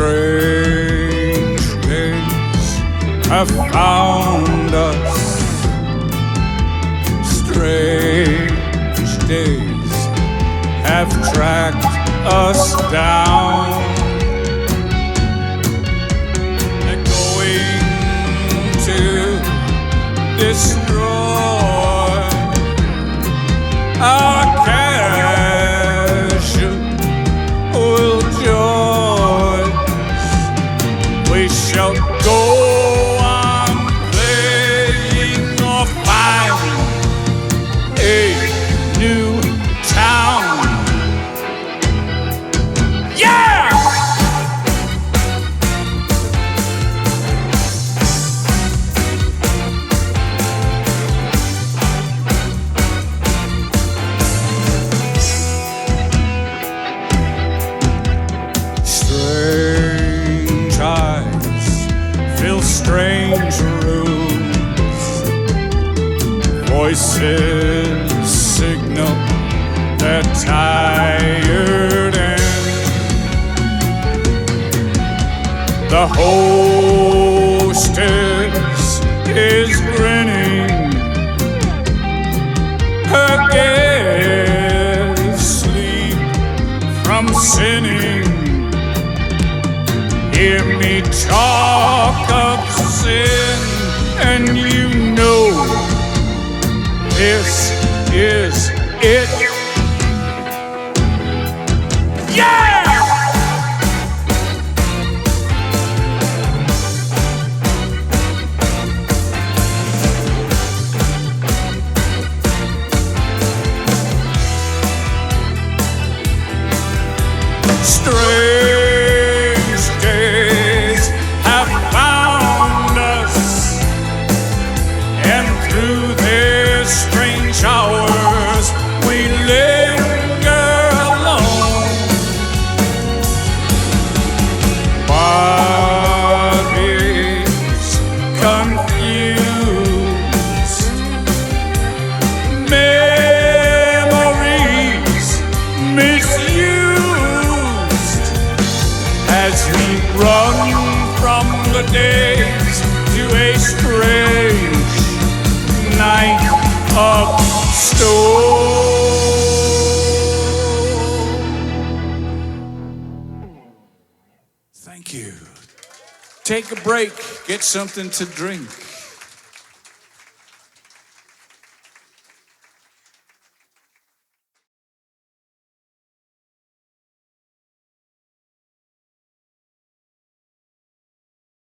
Strange days have found us. Strange days have tracked us down. They're going to destroy our casual joys. We shall go on playing or finding a new town. Yeah! Strange eyes fill strange rooms. Voices signal they're tired and the hostess is grinning. Her guests sleep from sinning. Hear me talk of sin, and you know this is it. Yeah! Strange days have found us, and through their strange hours we linger alone. Bodies confused, memories misused, as we run from the days to a strange night of storm. Thank you. Take a break, get something to drink.